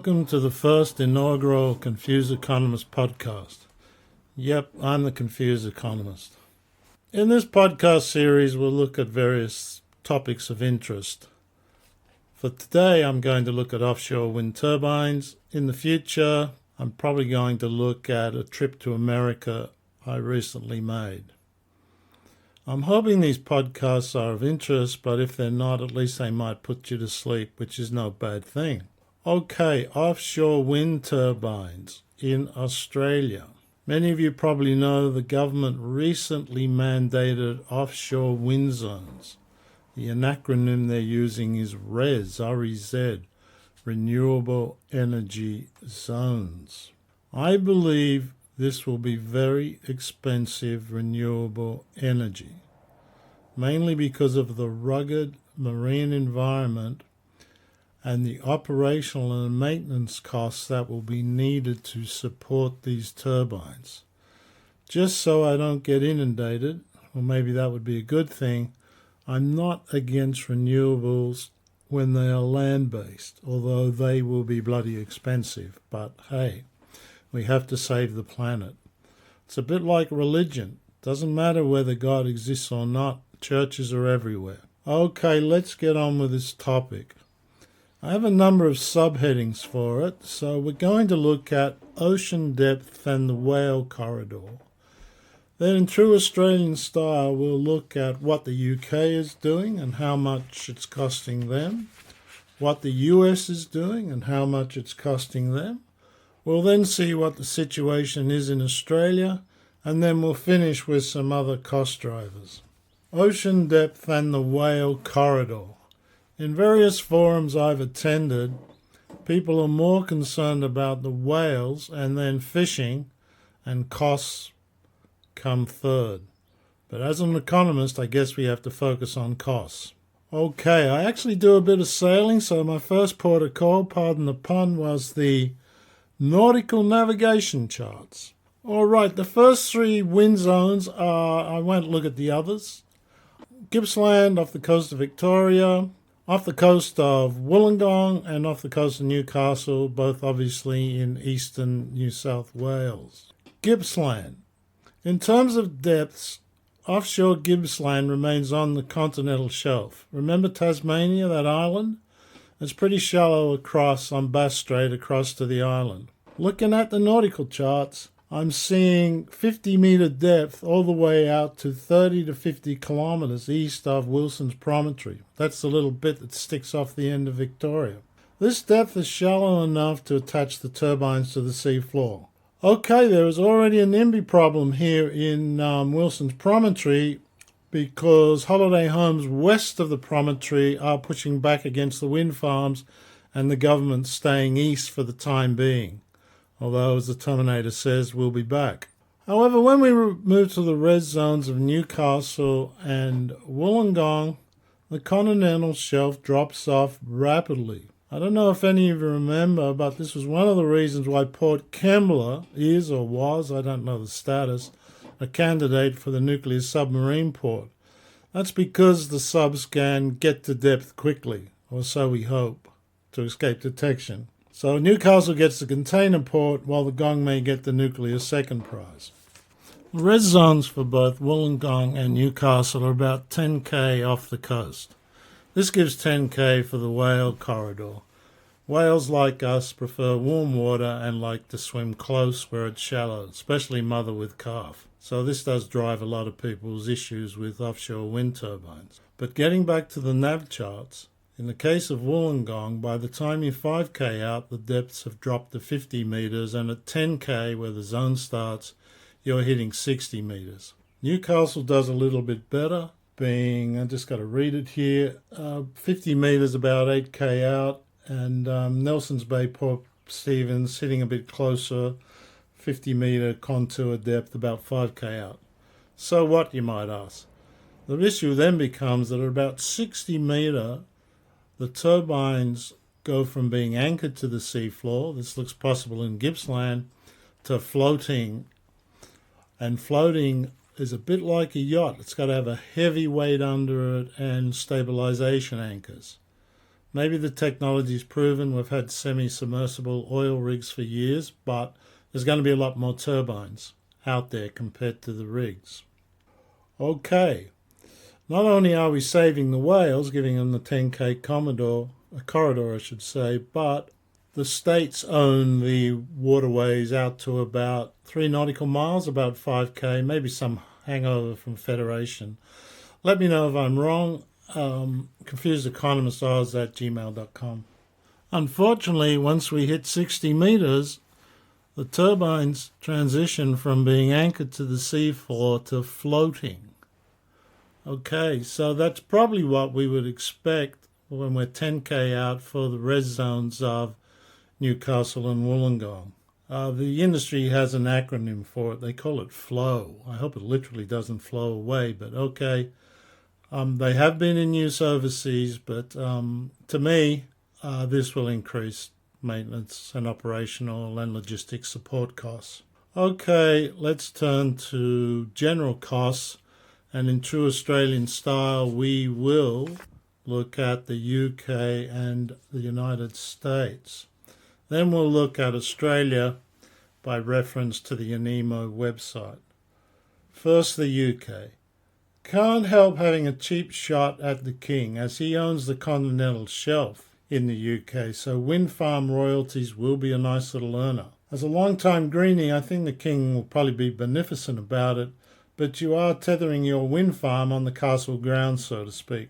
Welcome to the first inaugural Confused Economist podcast. Yep, I'm the Confused Economist. In this podcast series, we'll look at various topics of interest. For today, I'm going to look at offshore wind turbines. In the future, I'm probably going to look at a trip to America I recently made. I'm hoping these podcasts are of interest, but if they're not, at least they might put you to sleep, which is no bad thing. Okay, offshore wind turbines in Australia. Many of you probably know the government recently mandated offshore wind zones. The acronym they're using is REZ, R-E-Z, Renewable Energy Zones. I believe this will be very expensive renewable energy, mainly because of the rugged marine environment and the operational and maintenance costs that will be needed to support these turbines. Just so I don't get inundated, or maybe that would be a good thing, I'm not against renewables when they are land-based, although they will be bloody expensive. But hey, we have to save the planet. It's a bit like religion. Doesn't matter whether God exists or not, churches are everywhere. Okay, let's get on with this topic. I have a number of subheadings for it, so we're going to look at ocean depth and the whale corridor. Then in true Australian style, we'll look at what the UK is doing and how much it's costing them, what the US is doing and how much it's costing them. We'll then see what the situation is in Australia, and then we'll finish with some other cost drivers. Ocean depth and the whale corridor. In various forums I've attended, people are more concerned about the whales, and then fishing and costs come third. But as an economist, I guess we have to focus on costs. Okay, I actually do a bit of sailing, so my first port of call, pardon the pun, was the nautical navigation charts. All right, the first three wind zones are, I won't look at the others. Gippsland off the coast of Victoria, off the coast of Wollongong, and off the coast of Newcastle, both obviously in eastern New South Wales. Gippsland. In terms of depths, offshore Gippsland remains on the continental shelf. Remember Tasmania, that island? It's pretty shallow across on Bass Strait across to the island. Looking at the nautical charts, I'm seeing 50-metre depth all the way out to 30 to 50 kilometres east of Wilson's Promontory. That's the little bit that sticks off the end of Victoria. This depth is shallow enough to attach the turbines to the sea floor. Okay, there is already a NIMBY problem here in Wilson's Promontory, because holiday homes west of the promontory are pushing back against the wind farms and the government's staying east for the time being. Although, as the Terminator says, we'll be back. However, when we move to the red zones of Newcastle and Wollongong, the continental shelf drops off rapidly. I don't know if any of you remember, but this was one of the reasons why Port Kembla is, or was, I don't know the status, a candidate for the nuclear submarine port. That's because the subs can get to depth quickly, or so we hope, to escape detection. So Newcastle gets the container port, while the Gong may get the nuclear second prize. The red zones for both Wollongong and Newcastle are about 10k off the coast. This gives 10k for the whale corridor. Whales like us prefer warm water and like to swim close where it's shallow, especially mother with calf. So this does drive a lot of people's issues with offshore wind turbines. But getting back to the nav charts, in the case of Wollongong, by the time you're 5k out, the depths have dropped to 50 metres, and at 10k, where the zone starts, you're hitting 60 metres. Newcastle does a little bit better, being, I just got to read it here, 50 metres about 8k out, and Nelson's Bay, Port Stephens hitting a bit closer, 50 metre contour depth about 5k out. So what, you might ask? The issue then becomes that at about 60 metre, the turbines go from being anchored to the seafloor, this looks possible in Gippsland, to floating. And floating is a bit like a yacht. It's got to have a heavy weight under it and stabilization anchors. Maybe the technology's proven. We've had semi-submersible oil rigs for years, but there's going to be a lot more turbines out there compared to the rigs. Okay, not only are we saving the whales, giving them the 10K corridor, but the states own the waterways out to about 3 nautical miles, about 5K, maybe some hangover from Federation. Let me know if I'm wrong. confusedeconomistoz@gmail.com. Unfortunately, once we hit 60 meters, the turbines transition from being anchored to the seafloor to floating. Okay, so that's probably what we would expect when we're 10K out for the res zones of Newcastle and Wollongong. The industry has an acronym for it. They call it FLOW. I hope it literally doesn't flow away, but okay. They have been in use overseas, but to me, this will increase maintenance and operational and logistics support costs. Okay, let's turn to general costs, and in true Australian style, we will look at the UK and the United States. Then we'll look at Australia by reference to the ANEMO website. First, the UK. Can't help having a cheap shot at the king, as he owns the continental shelf in the UK, so wind farm royalties will be a nice little earner. As a long-time greenie, I think the king will probably be beneficent about it, but you are tethering your wind farm on the castle grounds, so to speak.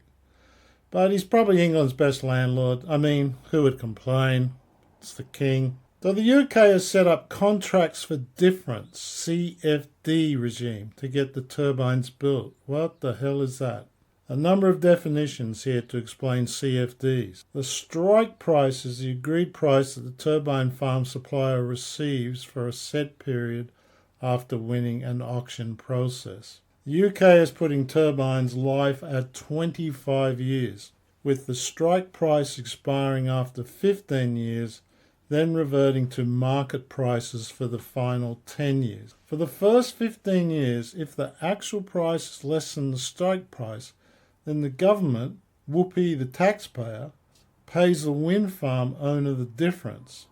But he's probably England's best landlord. I mean, who would complain? It's the king. So the UK has set up contracts for difference, CFD regime, to get the turbines built. What the hell is that? A number of definitions here to explain CFDs. The strike price is the agreed price that the turbine farm supplier receives for a set period after winning an auction process. The UK is putting turbines life at 25 years, with the strike price expiring after 15 years, then reverting to market prices for the final 10 years. For the first 15 years, if the actual price is less than the strike price, then the government, whoopee the taxpayer, pays the wind farm owner the difference.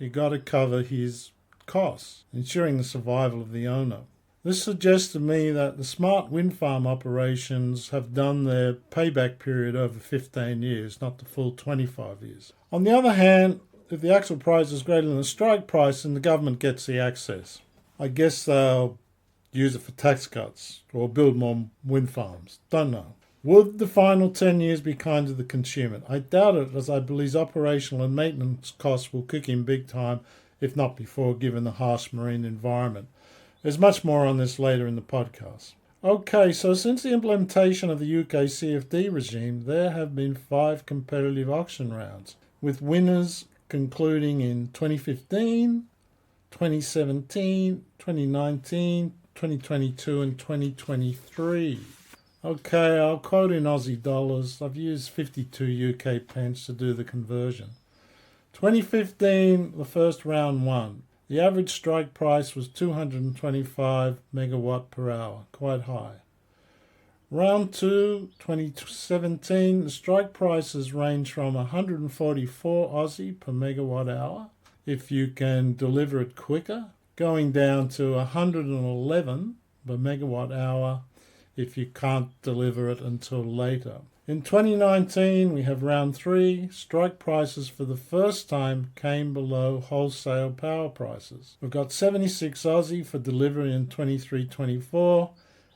You got to cover his costs, ensuring the survival of the owner. This suggests to me that the smart wind farm operations have done their payback period over 15 years, not the full 25 years. On the other hand, if the actual price is greater than the strike price, then the government gets the access. I guess they'll use it for tax cuts or build more wind farms. Don't know. Would the final 10 years be kind to the consumer? I doubt it, as I believe operational and maintenance costs will kick in big time, if not before, given the harsh marine environment. There's much more on this later in the podcast. Okay, so since the implementation of the UK CFD regime, there have been 5 competitive auction rounds, with winners concluding in 2015, 2017, 2019, 2022 and 2023. Okay, I'll quote in Aussie dollars. I've used 52 UK pence to do the conversion. 2015, the first round won. The average strike price was 225 megawatt per hour, quite high. Round 2, 2017, the strike prices range from 144 Aussie per megawatt hour, if you can deliver it quicker, going down to 111 per megawatt hour if you can't deliver it until later. In 2019, we have round 3. Strike prices for the first time came below wholesale power prices. We've got 76 Aussie for delivery in 23-24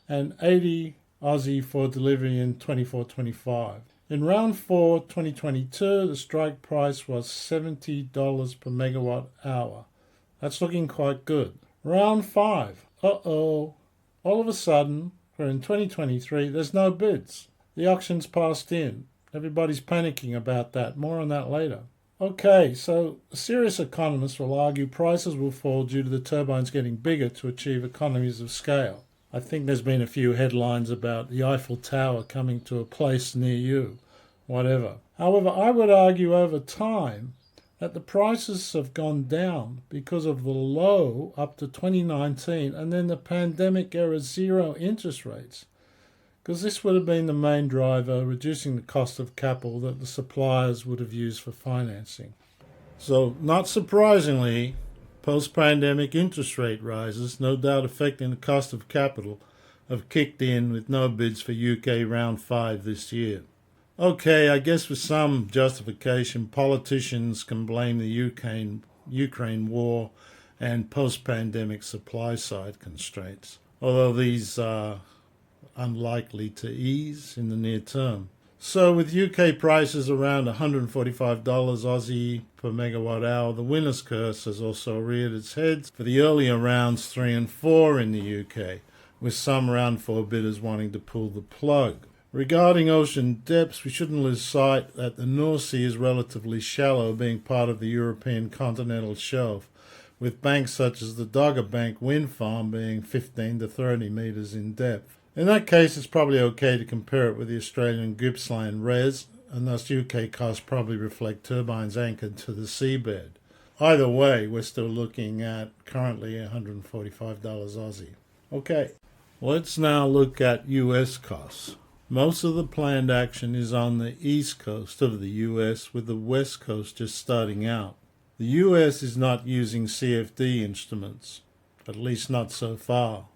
and 80 Aussie for delivery in 24-25. In round 4, 2022, the strike price was $70 per megawatt hour. That's looking quite good. Round 5. All of a sudden, we're in 2023, there's no bids. The auction's passed in. Everybody's panicking about that. More on that later. Okay, so serious economists will argue prices will fall due to the turbines getting bigger to achieve economies of scale. I think there's been a few headlines about the Eiffel Tower coming to a place near you, whatever. However, I would argue over time that the prices have gone down because of the low up to 2019 and then the pandemic era zero interest rates. because this would have been the main driver, reducing the cost of capital that the suppliers would have used for financing. So, not surprisingly, post-pandemic interest rate rises, no doubt affecting the cost of capital, have kicked in with no bids for UK Round 5 this year. Okay, I guess with some justification, politicians can blame the Ukraine war and post-pandemic supply-side constraints, although these are unlikely to ease in the near term. So with UK prices around $145 Aussie per megawatt hour, the winner's curse has also reared its head for the earlier rounds 3 and 4 in the UK, with some round 4 bidders wanting to pull the plug. Regarding ocean depths, we shouldn't lose sight that the North Sea is relatively shallow, being part of the European continental shelf, with banks such as the Dogger Bank wind farm being 15 to 30 metres in depth. In that case, it's probably okay to compare it with the Australian Gippsland Res, and thus UK costs probably reflect turbines anchored to the seabed. Either way, we're still looking at currently $145 Aussie. Okay, let's now look at US costs. Most of the planned action is on the east coast of the US, with the west coast just starting out. The US is not using CFD instruments, at least not so far,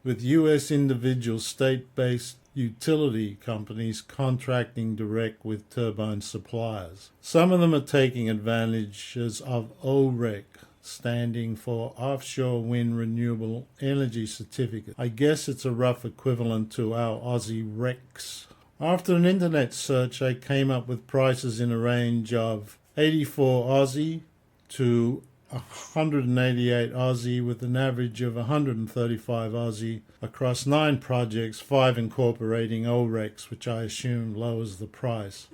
with US individual state-based utility companies contracting direct with turbine suppliers. Some of them are taking advantages of OREC, standing for Offshore Wind Renewable Energy Certificate. I guess it's a rough equivalent to our Aussie RECs. After an internet search, I came up with prices in a range of 84 Aussie to 188 Aussie, with an average of 135 Aussie across 9 projects, 5 incorporating ORECs, which I assume lowers the price.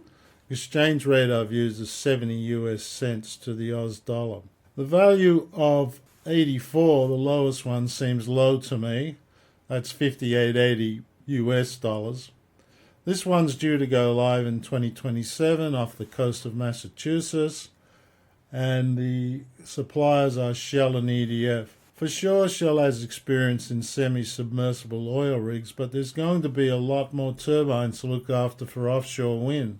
Exchange rate I've used is 70 US cents to the Aus dollar. The value of 84, the lowest one, seems low to me. That's 58.80 US dollars. This one's due to go live in 2027 off the coast of Massachusetts, and the suppliers are Shell and EDF. For sure, Shell has experience in semi-submersible oil rigs, but there's going to be a lot more turbines to look after for offshore wind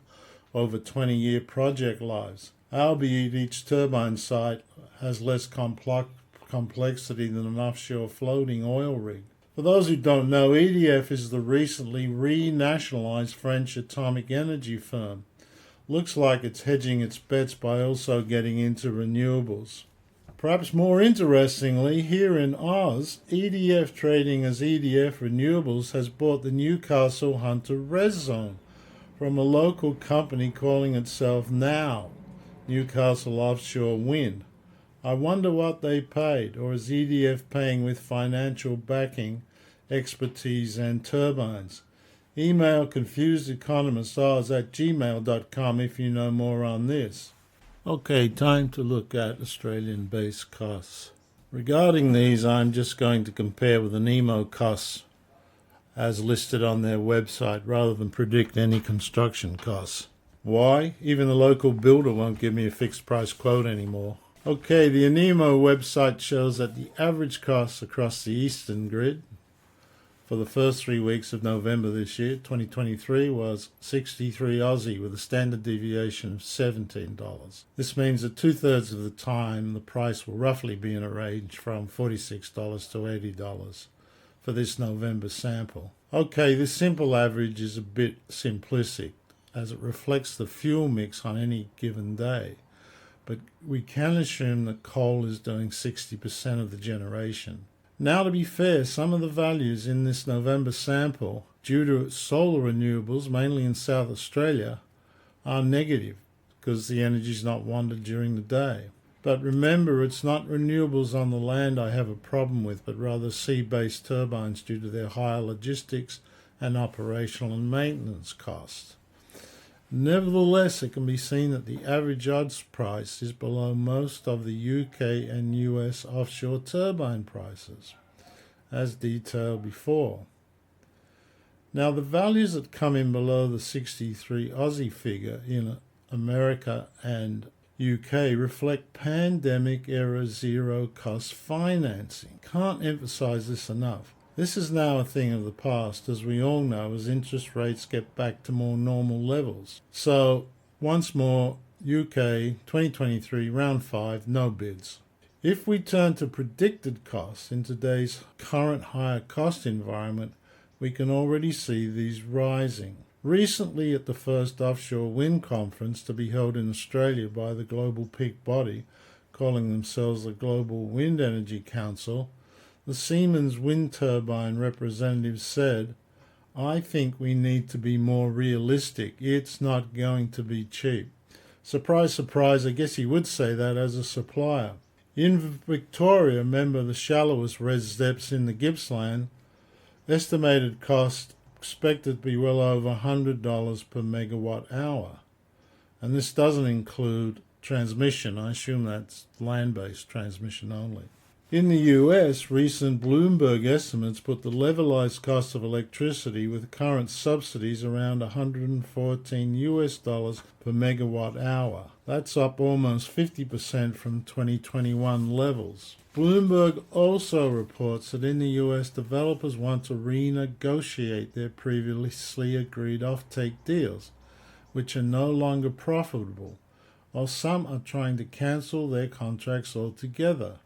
over 20-year project lives, albeit each turbine site has less complexity than an offshore floating oil rig. For those who don't know, EDF is the recently renationalized French atomic energy firm. Looks like it's hedging its bets by also getting into renewables. Perhaps more interestingly, here in Oz, EDF, trading as EDF Renewables, has bought the Newcastle Hunter Res Zone from a local company calling itself now Newcastle Offshore Wind. I wonder what they paid, or is EDF paying with financial backing, expertise and turbines? Email confusedeconomistoz@gmail.com if you know more on this. Okay, time to look at Australian-based costs. Regarding these, I'm just going to compare with the NEMO costs as listed on their website rather than predict any construction costs. Why? Even the local builder won't give me a fixed price quote anymore. Okay, the ANEMO website shows that the average costs across the eastern grid for the first 3 weeks of November this year, 2023, was 63 Aussie with a standard deviation of $17. This means that 2/3 of the time the price will roughly be in a range from $46 to $80 for this November sample. Okay, this simple average is a bit simplistic as it reflects the fuel mix on any given day, but we can assume that coal is doing 60% of the generation. Now, to be fair, some of the values in this November sample, due to solar renewables, mainly in South Australia, are negative because the energy is not wanted during the day. But remember, it's not renewables on the land I have a problem with, but rather sea-based turbines due to their higher logistics and operational and maintenance costs. Nevertheless, it can be seen that the average odds price is below most of the UK and US offshore turbine prices, as detailed before. Now, the values that come in below the 63 Aussie figure in America and UK reflect pandemic-era zero-cost financing. Can't emphasize this enough. This is now a thing of the past, as we all know, as interest rates get back to more normal levels. So, once more, UK 2023 round 5, no bids. If we turn to predicted costs in today's current higher cost environment, we can already see these rising. Recently, at the first offshore wind conference to be held in Australia by the global peak body, calling themselves the Global Wind Energy Council, the Siemens wind turbine representative said, "I think we need to be more realistic. It's not going to be cheap." Surprise, surprise, I guess he would say that as a supplier. In Victoria, remember the shallowest res depths in the Gippsland, estimated cost expected to be well over $100 per megawatt hour. And this doesn't include transmission. I assume that's land-based transmission only. In the US, recent Bloomberg estimates put the levelized cost of electricity with current subsidies around $114 per megawatt hour. That's up almost 50% from 2021 levels. Bloomberg also reports that in the US, developers want to renegotiate their previously agreed offtake deals, which are no longer profitable, while some are trying to cancel their contracts altogether.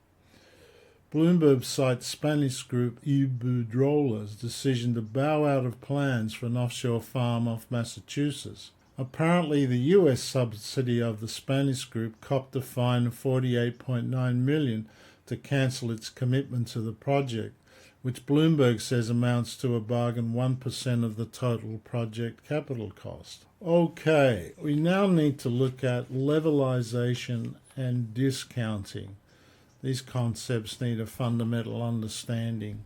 Bloomberg cites Spanish group Iberdrola's decision to bow out of plans for an offshore farm off Massachusetts. Apparently, the US subsidiary of the Spanish group copped a fine of $48.9 million to cancel its commitment to the project, which Bloomberg says amounts to a bargain 1% of the total project capital cost. Okay, we now need to look at levelization and discounting. These concepts need a fundamental understanding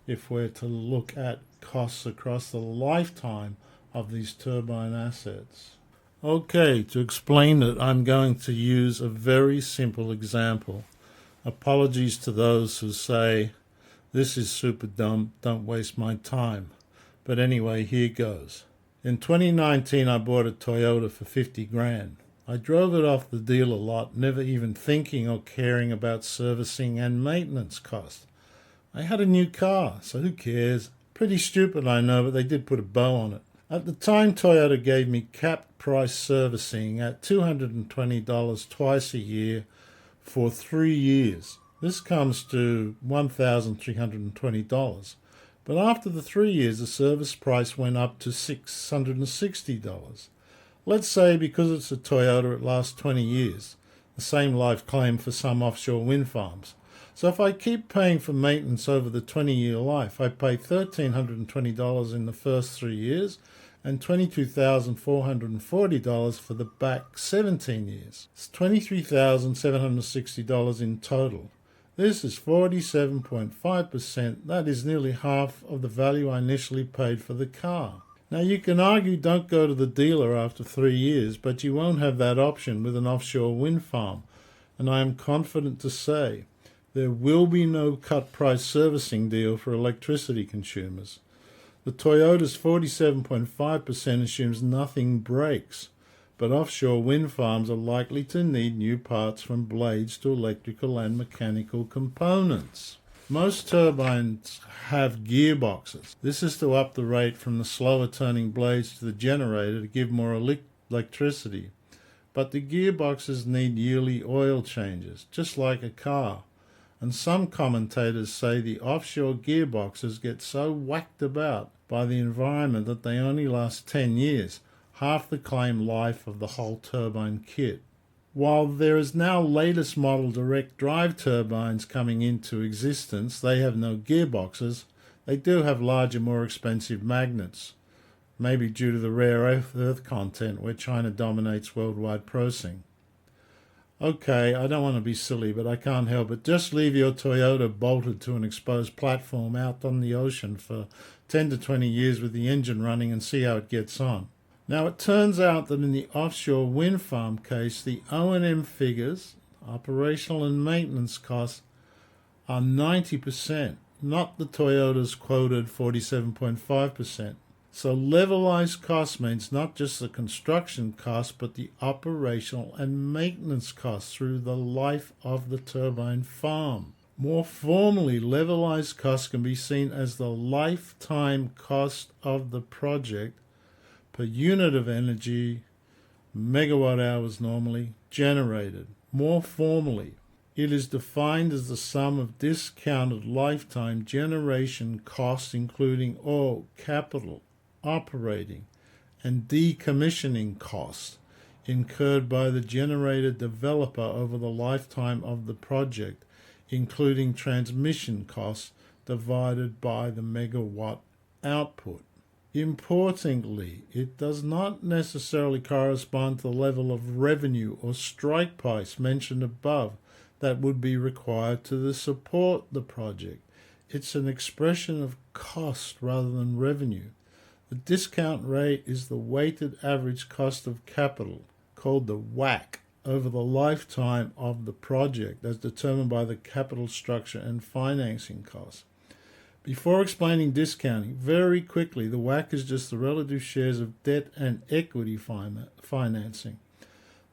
if we're to look at costs across the lifetime of these turbine assets. Okay, to explain it, I'm going to use a very simple example. Apologies to those who say, "This is super dumb, don't waste my time." But anyway, here goes. In 2019, I bought a Toyota for 50 grand. I drove it off the dealer lot, never even thinking or caring about servicing and maintenance costs. I had a new car, so who cares? Pretty stupid, I know, but they did put a bow on it. At the time, Toyota gave me capped price servicing at $220 twice a year for 3 years. This comes to $1,320. But after the 3 years, the service price went up to $660. Let's say because it's a Toyota, it lasts 20 years. The same life claim for some offshore wind farms. So if I keep paying for maintenance over the 20-year life, I pay $1,320 in the first 3 years and $22,440 for the back 17 years. It's $23,760 in total. This is 47.5%. That is nearly half of the value I initially paid for the car. Now you can argue don't go to the dealer after 3 years, but you won't have that option with an offshore wind farm. And I am confident to say there will be no cut price servicing deal for electricity consumers. The Toyota's 47.5% assumes nothing breaks, but offshore wind farms are likely to need new parts from blades to electrical and mechanical components. Most turbines have gearboxes. This is to up the rate from the slower turning blades to the generator to give more electricity. But the gearboxes need yearly oil changes, just like a car. And some commentators say the offshore gearboxes get so whacked about by the environment that they only last 10 years, half the claimed life of the whole turbine kit. While there is now latest model direct drive turbines coming into existence, they have no gearboxes. They do have larger, more expensive magnets, maybe due to the rare earth content where China dominates worldwide processing. Okay, I don't want to be silly, but I can't help it. Just leave your Toyota bolted to an exposed platform out on the ocean for 10 to 20 years with the engine running and see how it gets on. Now, it turns out that in the offshore wind farm case, the O&M figures, operational and maintenance costs, are 90%, not the Toyota's quoted 47.5%. So levelized cost means not just the construction cost, but the operational and maintenance costs through the life of the turbine farm. More formally, levelized cost can be seen as the lifetime cost of the project per unit of energy, megawatt hours normally, generated. More formally, it is defined as the sum of discounted lifetime generation costs, including all capital, operating, and decommissioning costs incurred by the generator developer over the lifetime of the project, including transmission costs divided by the megawatt output. Importantly, it does not necessarily correspond to the level of revenue or strike price mentioned above that would be required to support the project. It's an expression of cost rather than revenue. The discount rate is the weighted average cost of capital, called the WACC, over the lifetime of the project as determined by the capital structure and financing costs. Before explaining discounting, very quickly, the WACC is just the relative shares of debt and equity financing.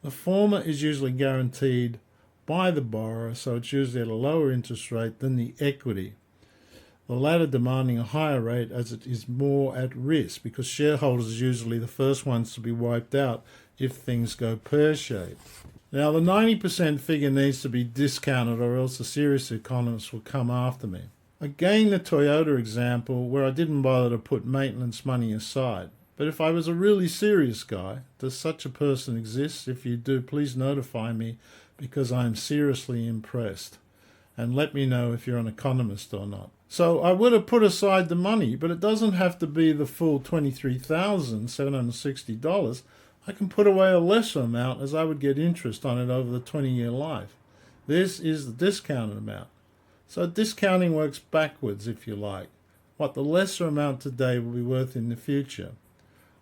The former is usually guaranteed by the borrower, so it's usually at a lower interest rate than the equity. The latter demanding a higher rate as it is more at risk, because shareholders are usually the first ones to be wiped out if things go pear-shaped. Now, the 90% figure needs to be discounted or else the serious economists will come after me. Again, the Toyota example where I didn't bother to put maintenance money aside. But if I was a really serious guy, does such a person exist? If you do, please notify me, because I am seriously impressed. And let me know if you're an economist or not. So I would have put aside the money, but it doesn't have to be the full $23,760. I can put away a lesser amount as I would get interest on it over the 20-year life. This is the discounted amount. So discounting works backwards, if you like. What the lesser amount today will be worth in the future.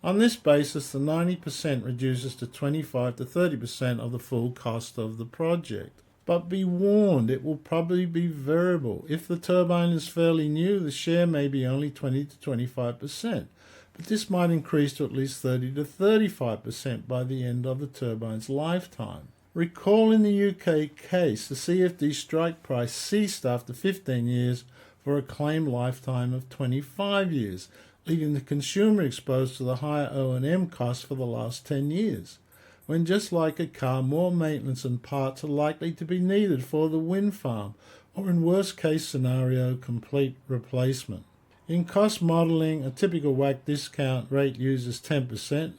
On this basis, the 90% reduces to 25 to 30% of the full cost of the project. But be warned, it will probably be variable. If the turbine is fairly new, the share may be only 20 to 25%. But this might increase to at least 30 to 35% by the end of the turbine's lifetime. Recall in the UK case, the CFD strike price ceased after 15 years for a claimed lifetime of 25 years, leaving the consumer exposed to the higher O&M costs for the last 10 years, when just like a car, more maintenance and parts are likely to be needed for the wind farm, or in worst case scenario, complete replacement. In cost modelling, a typical WACC discount rate uses 10%.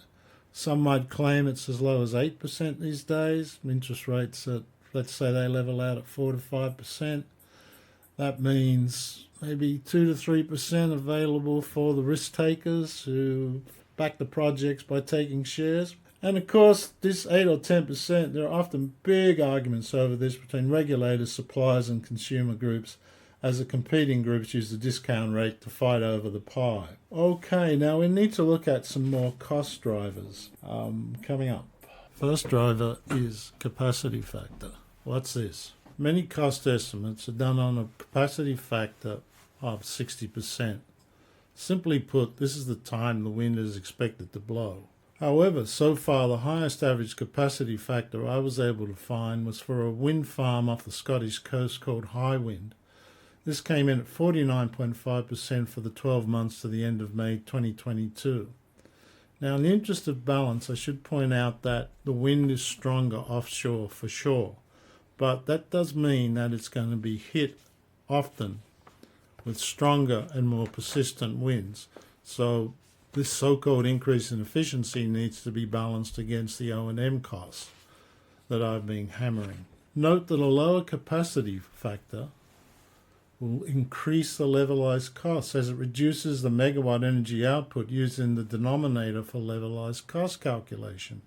Some might claim it's as low as 8% these days. Interest rates, let's say they level out at 4 to 5%. That means maybe 2 to 3% available for the risk takers who back the projects by taking shares. And of course, this 8 or 10%, there are often big arguments over this between regulators, suppliers and consumer groups, as the competing groups use the discount rate to fight over the pie. Okay, now we need to look at some more cost drivers coming up. First driver is capacity factor. What's this? Many cost estimates are done on a capacity factor of 60%. Simply put, this is the time the wind is expected to blow. However, so far the highest average capacity factor I was able to find was for a wind farm off the Scottish coast called Highwind. This came in at 49.5% for the 12 months to the end of May 2022. Now, in the interest of balance, I should point out that the wind is stronger offshore for sure, but that does mean that it's going to be hit often with stronger and more persistent winds. So this so-called increase in efficiency needs to be balanced against the O&M costs that I've been hammering. Note that a lower capacity factor will increase the levelized costs as it reduces the megawatt energy output used in the denominator for levelized cost calculation.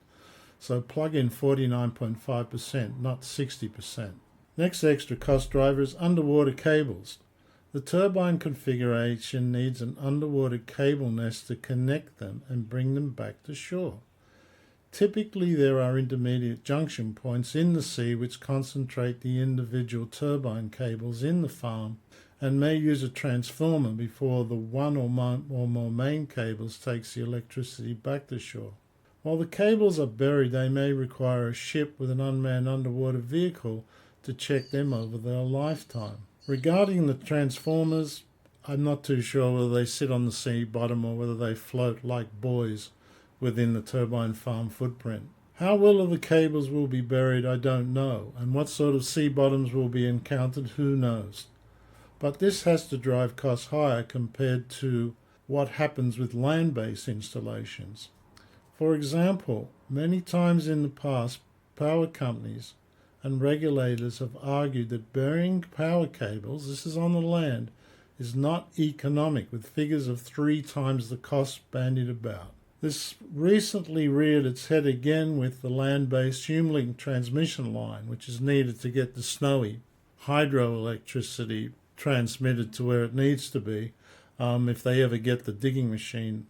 So plug in 49.5%, not 60%. Next extra cost driver is underwater cables. The turbine configuration needs an underwater cable nest to connect them and bring them back to shore. Typically, there are intermediate junction points in the sea which concentrate the individual turbine cables in the farm and may use a transformer before the one or more main cables takes the electricity back to shore. While the cables are buried, they may require a ship with an unmanned underwater vehicle to check them over their lifetime. Regarding the transformers, I'm not too sure whether they sit on the sea bottom or whether they float like buoys within the turbine farm footprint. How well the cables will be buried, I don't know, and what sort of sea bottoms will be encountered, who knows. But this has to drive costs higher compared to what happens with land-based installations. For example, many times in the past, power companies and regulators have argued that burying power cables, this is on the land, is not economic, with figures of 3 times the cost bandied about. This recently reared its head again with the land-based HumeLink transmission line, which is needed to get the snowy hydroelectricity transmitted to where it needs to be, if they ever get the digging machine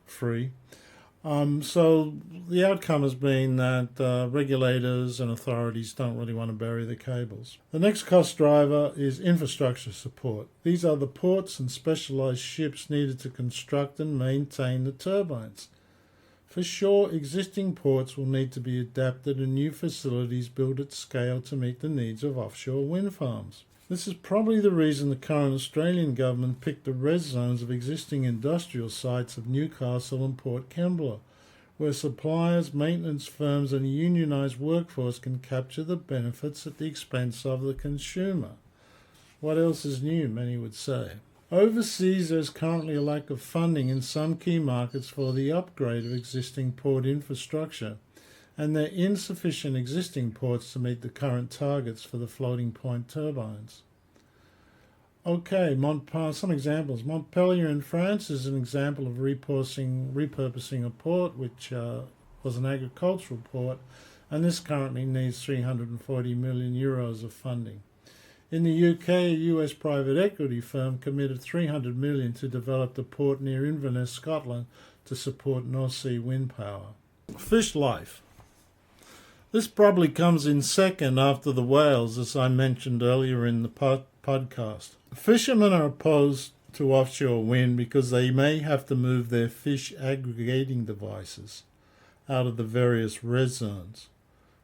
free. So the outcome has been that regulators and authorities don't really want to bury the cables. The next cost driver is infrastructure support. These are the ports and specialised ships needed to construct and maintain the turbines. For sure, existing ports will need to be adapted and new facilities built at scale to meet the needs of offshore wind farms. This is probably the reason the current Australian government picked the res zones of existing industrial sites of Newcastle and Port Kembla, where suppliers, maintenance firms and a unionised workforce can capture the benefits at the expense of the consumer. What else is new, many would say. Overseas, there is currently a lack of funding in some key markets for the upgrade of existing port infrastructure, and there are insufficient existing ports to meet the current targets for the floating point turbines. Okay, some examples. Montpellier in France is an example of repurposing a port which was an agricultural port, and this currently needs 340 million euros of funding. In the UK, a US private equity firm committed 300 million to develop the port near Inverness, Scotland, to support North Sea wind power. Fish life. This probably comes in second after the whales, as I mentioned earlier in the podcast. Fishermen are opposed to offshore wind because they may have to move their fish aggregating devices out of the various res zones.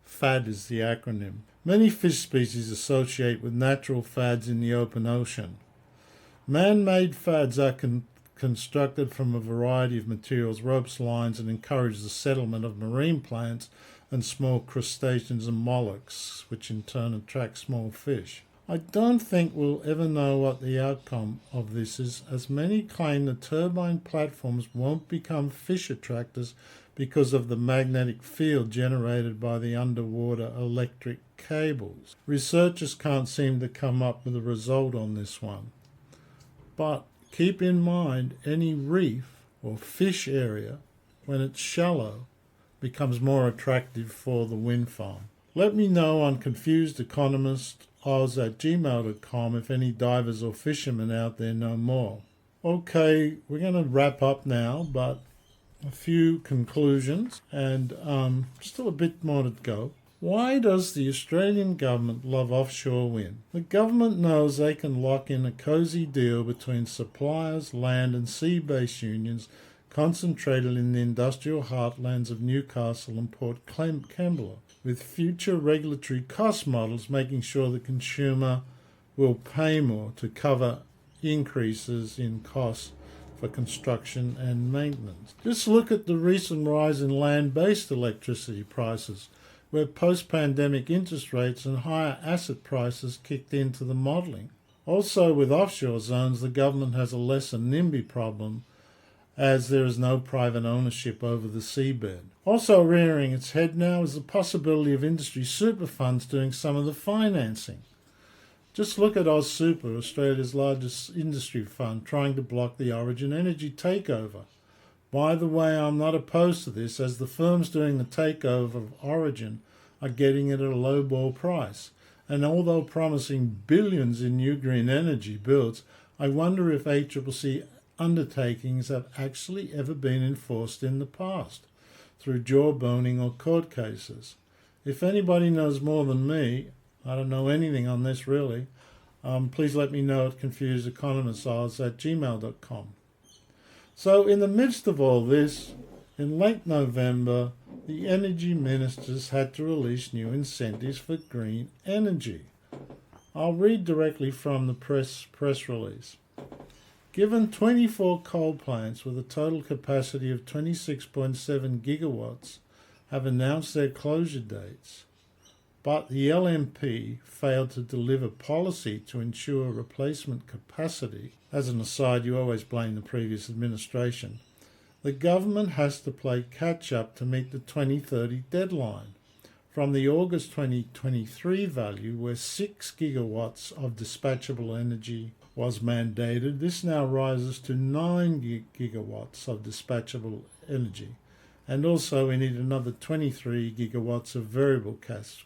FAD is the acronym. Many fish species associate with natural FADs in the open ocean. Man-made FADs are constructed from a variety of materials, ropes, lines, and encourage the settlement of marine plants and small crustaceans and mollusks, which in turn attract small fish. I don't think we'll ever know what the outcome of this is, as many claim the turbine platforms won't become fish attractors because of the magnetic field generated by the underwater electric cables. Researchers can't seem to come up with a result on this one. But keep in mind, any reef or fish area, when it's shallow, becomes more attractive for the wind farm. Let me know on confusedeconomistoz@gmail.com if any divers or fishermen out there know more. Okay, we're going to wrap up now, but a few conclusions and still a bit more to go. Why does the Australian government love offshore wind? The government knows they can lock in a cosy deal between suppliers, land and sea-based unions concentrated in the industrial heartlands of Newcastle and Port Kembla, with future regulatory cost models making sure the consumer will pay more to cover increases in costs for construction and maintenance. Just look at the recent rise in land-based electricity prices, where post-pandemic interest rates and higher asset prices kicked into the modelling. Also, with offshore zones, the government has a lesser NIMBY problem, as there is no private ownership over the seabed. Also rearing its head now is the possibility of industry super funds doing some of the financing. Just look at AusSuper, Australia's largest industry fund, trying to block the Origin Energy takeover. By the way, I'm not opposed to this, as the firms doing the takeover of Origin are getting it at a low-ball price. And although promising billions in new green energy builds, I wonder if ACCC undertakings have actually ever been enforced in the past, through jawboning or court cases. If anybody knows more than me, I don't know anything on this really, please let me know at confusedeconomistoz@gmail.com. So in the midst of all this, in late November, the energy ministers had to release new incentives for green energy. I'll read directly from the press release. Given 24 coal plants with a total capacity of 26.7 gigawatts have announced their closure dates, but the LNP failed to deliver policy to ensure replacement capacity. As an aside, you always blame the previous administration. The government has to play catch-up to meet the 2030 deadline. From the August 2023 value, where 6 gigawatts of dispatchable energy was mandated, this now rises to 9 gigawatts of dispatchable energy. And also we need another 23 gigawatts of variable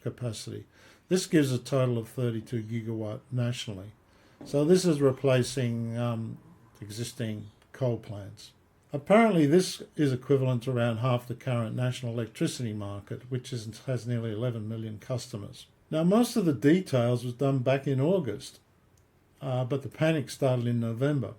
capacity. This gives a total of 32 gigawatt nationally. So this is replacing existing coal plants. Apparently this is equivalent to around half the current national electricity market, which has nearly 11 million customers. Now most of the details was done back in August, but the panic started in November.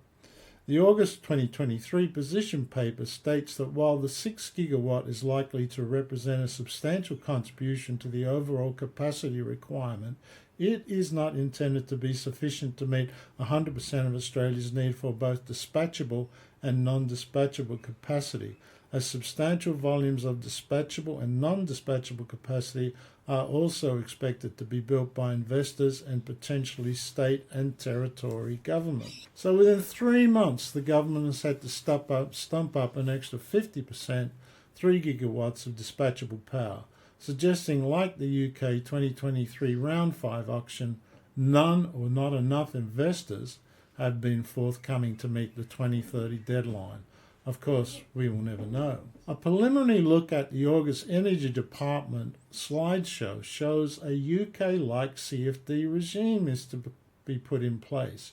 The August 2023 position paper states that while the 6 gigawatt is likely to represent a substantial contribution to the overall capacity requirement, it is not intended to be sufficient to meet 100% of Australia's need for both dispatchable and non-dispatchable capacity, as substantial volumes of dispatchable and non-dispatchable capacity are also expected to be built by investors and potentially state and territory government. So within 3 months, the government has had to stump up an extra 50%, 3 gigawatts of dispatchable power, suggesting, like the UK 2023 Round 5 auction, none or not enough investors have been forthcoming to meet the 2030 deadline. Of course, we will never know. A preliminary look at the August Energy Department slideshow shows a UK-like CFD regime is to be put in place,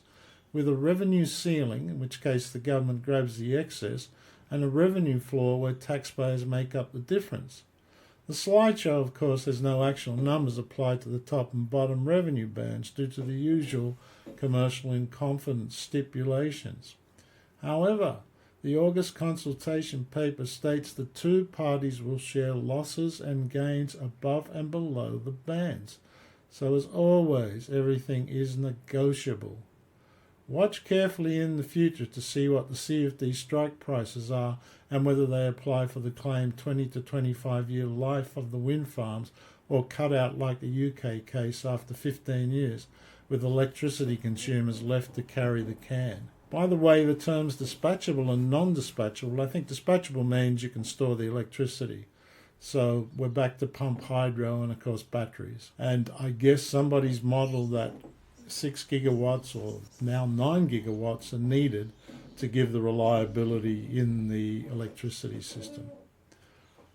with a revenue ceiling, in which case the government grabs the excess, and a revenue floor where taxpayers make up the difference. The slideshow, of course, has no actual numbers applied to the top and bottom revenue bands due to the usual commercial in confidence stipulations. However, the August consultation paper states the two parties will share losses and gains above and below the bands. So as always, everything is negotiable. Watch carefully in the future to see what the CFD strike prices are and whether they apply for the claimed 20 to 25 year life of the wind farms or cut out like the UK case after 15 years, with electricity consumers left to carry the can. By the way, the terms dispatchable and non-dispatchable, I think dispatchable means you can store the electricity. So we're back to pump hydro and, of course, batteries. And I guess somebody's modelled that 6 gigawatts or now 9 gigawatts are needed to give the reliability in the electricity system.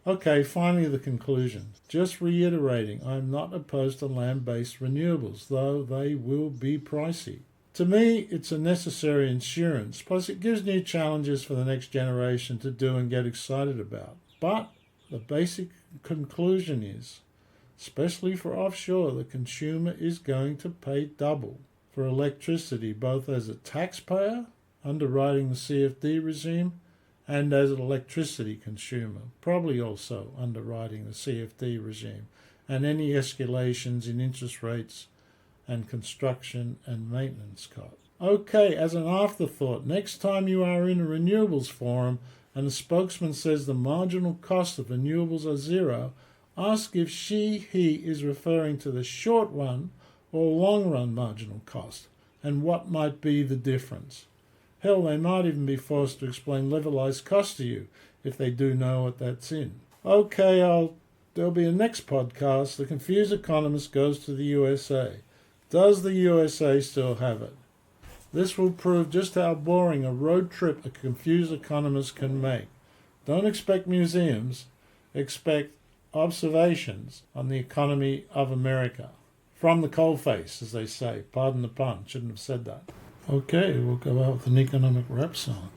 Okay, finally the conclusion. Just reiterating, I'm not opposed to land-based renewables, though they will be pricey. To me, it's a necessary insurance, plus it gives new challenges for the next generation to do and get excited about. But the basic conclusion is, especially for offshore, the consumer is going to pay double for electricity, both as a taxpayer, underwriting the CFD regime, and as an electricity consumer, probably also underwriting the CFD regime, and any escalations in interest rates and construction and maintenance costs. Okay, as an afterthought, next time you are in a renewables forum and the spokesman says the marginal cost of renewables are zero, ask if he is referring to the short run or long run marginal cost, and what might be the difference. Hell, they might even be forced to explain levelized cost to you if they do know what that's in. Okay, there'll be a next podcast. The Confused Economist goes to the USA. Does the USA still have it? This will prove just how boring a road trip a confused economist can make. Don't expect museums, expect observations on the economy of America. From the coalface, as they say. Pardon the pun, shouldn't have said that. Okay, we'll go out with an economic rap song.